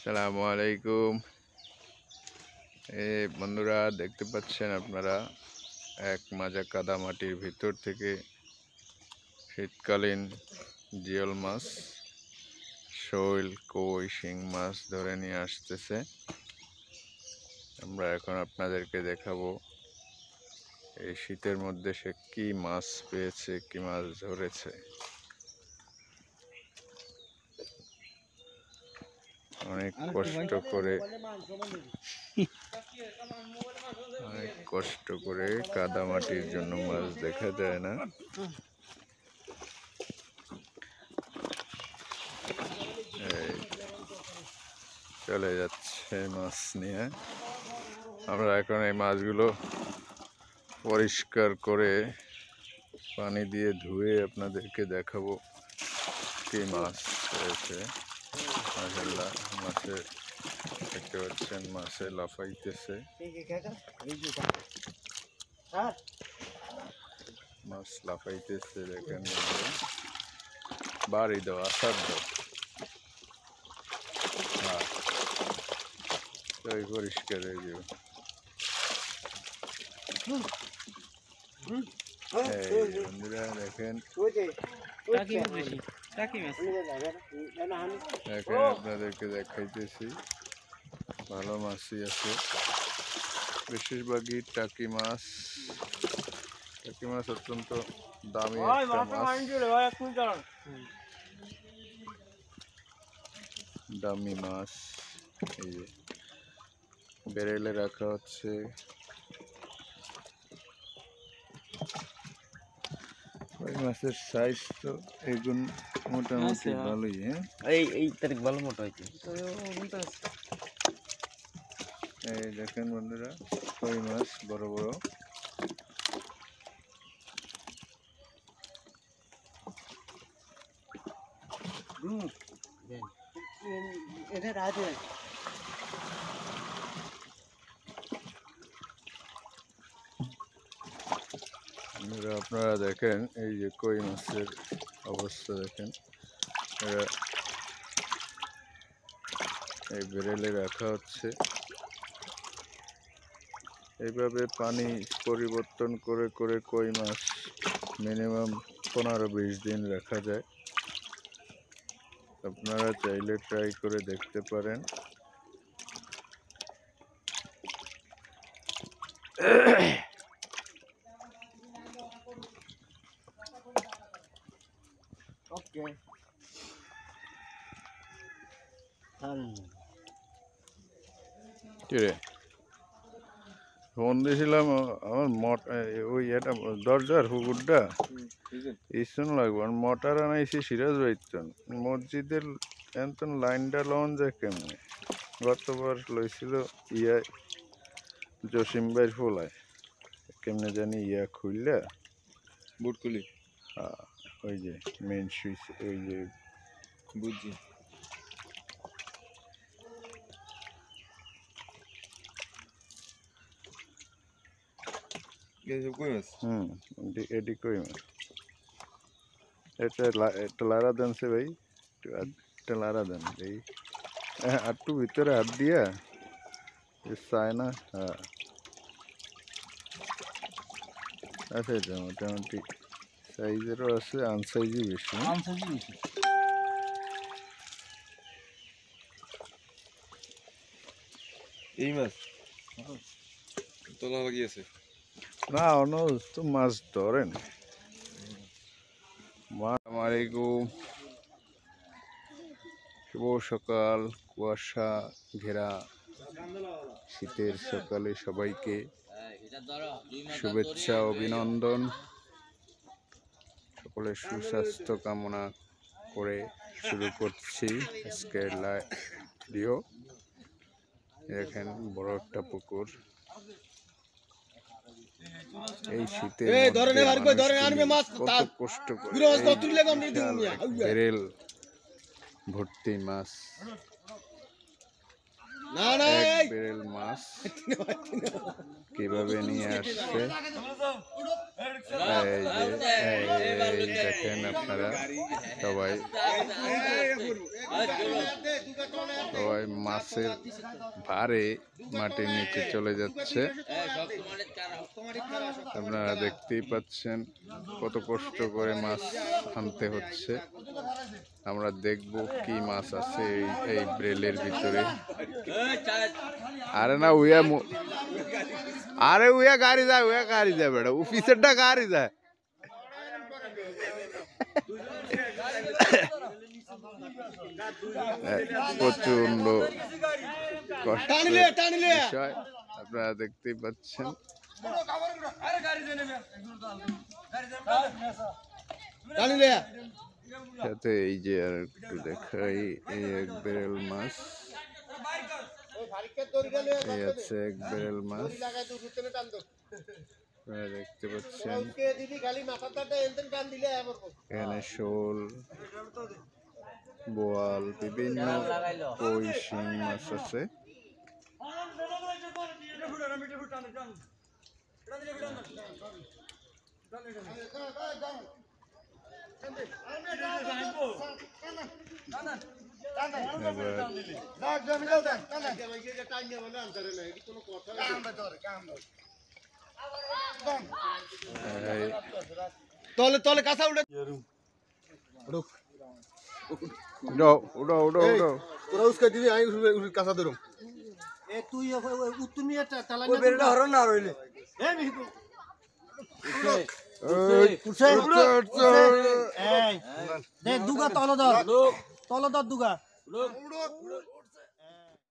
আসসালামু আলাইকুম। বন্ধুরা, দেখতে পাচ্ছেন আপনারা এক মাজা কাদা মাটির ভিতর থেকে শীতকালীন জিওল মাছ, শৈল, কই, শিং মাছ ধরে নিয়ে আসতেছে। আমরা এখন আপনাদেরকে দেখাবো এই শীতের মধ্যে সে কি মাছ পেয়েছে, কি মাছ ধরেছে। অনেক কষ্ট করে কাদা মাটির জন্য মাছ দেখা যায় না। চলে যাচ্ছে মাছ নিয়ে। আমরা এখন এই মাছগুলো পরিষ্কার করে পানি দিয়ে ধুয়ে আপনাদেরকে দেখাবো কি মাছ হয়েছে। মাশাআল্লাহ, মাছে দেখতে পাচ্ছেন মাছে লাফাইতেছে। মাছ লাফাইতেছে, দেখেন বাড়ি দাও, আসার দাও। হ্যাঁ, পরিষ্কার হয়ে যাবে। বন্ধুরা দেখেন, আপনাদেরকে দেখাইতেছি ভালো মাছই আছে, বেশিরভাগই টাকি মাছ। টাকি মাছ অত্যন্ত দামি একটা মাছ, দামি মাছ। এই যে বেরেলে রাখা হচ্ছে। ওই মাছের সাইজ তো এগুন মোটামুটি ভালোই। এই তারিখ ভালো মোটা হয়েছে। এই দেখেন বন্ধুরা, কই মাছ বড় বড়। আপনারা দেখেন এই যে কই মাছের অবস্থা দেখেন। এরা এই বেরেলে রাখা হচ্ছে। এইভাবে পানি পরিবর্তন করে করে কই মাছ মিনিমাম 15-20 দিন রাখা যায়। আপনারা চাইলে ট্রাই করে দেখতে পারেন। কিরে ফোন দিয়েছিলাম, আমার ওই এটা দরজার পুকুরটা ইসন লাগবো। আর মোটর আনাইছি সিরাজ বাইতন মসজিদের এমন লাইনটা লন যায় কেমনে। গতবার লইছিল জসিম ভাইয়ের ফোলায়, কেমনে জানি খুললে বুট খুলি। ওই যে মেন সুইচ, ওই যে বুঝছি। এটি কই মাছ। এটা লারা দেন সে ভাই, একটা লারা দেন এই একটু ভিতরে হাত দিয়া চায় না। হ্যাঁ, আছে তো মোটামুটি সাইজেরও আছে, আনসাইজই বেশি। এই মাছ তোলা লাগিয়েছে না, অন্য তো মাছ ধরেন। আসসালামু আলাইকুম, শুভ সকাল। কুয়াশা ঘেরা শীতের সকালে সবাইকে শুভেচ্ছা, অভিনন্দন। সকলের সুস্বাস্থ্য কামনা করে শুরু করছি আজকের ভিডিও। দেখেন বড় একটা পুকুর। এই শীতে কত কষ্ট করে বেরেল ভর্তি মাছ। এক বেরেল মাছ কিভাবে নিয়ে আসছে এই দেখেন আপনারা সবাই সবাই মাছের ভারে মাটির নিচে চলে যাচ্ছে। আপনারা দেখতেই পাচ্ছেন কত কষ্ট করে মাছ আনতে হচ্ছে। আমরা দেখব কি মাছ আছে এই ব্রেলের ভিতরে। আরে না উয়া গাড়ি যায় বেটা অফিসেরটা গাড়ি যায়। প্রচন্ড কষ্টের বিষয় আপনারা দেখতেই পাচ্ছেন। সাথে এই যে আর একটু দেখাই এই এক বেরেল মাছ, এই আছে এক বেরেল মাছ আপনারা দেখতে পাচ্ছেন। এখানে শোল, বোয়াল, বিভিন্ন কই শিং মাছ আছে। তলে তলে কাঁচা উঠে উড়ো উড়ো উড়ো উড়ো তোরা উস্কা দিবি আমি কাঁচা ধরুম এ তুই তুমি একটা তালা ওই বেরটা হরন না রইলে এ মিহিকু উঠছে এই দে দুগা তল ধর দুগা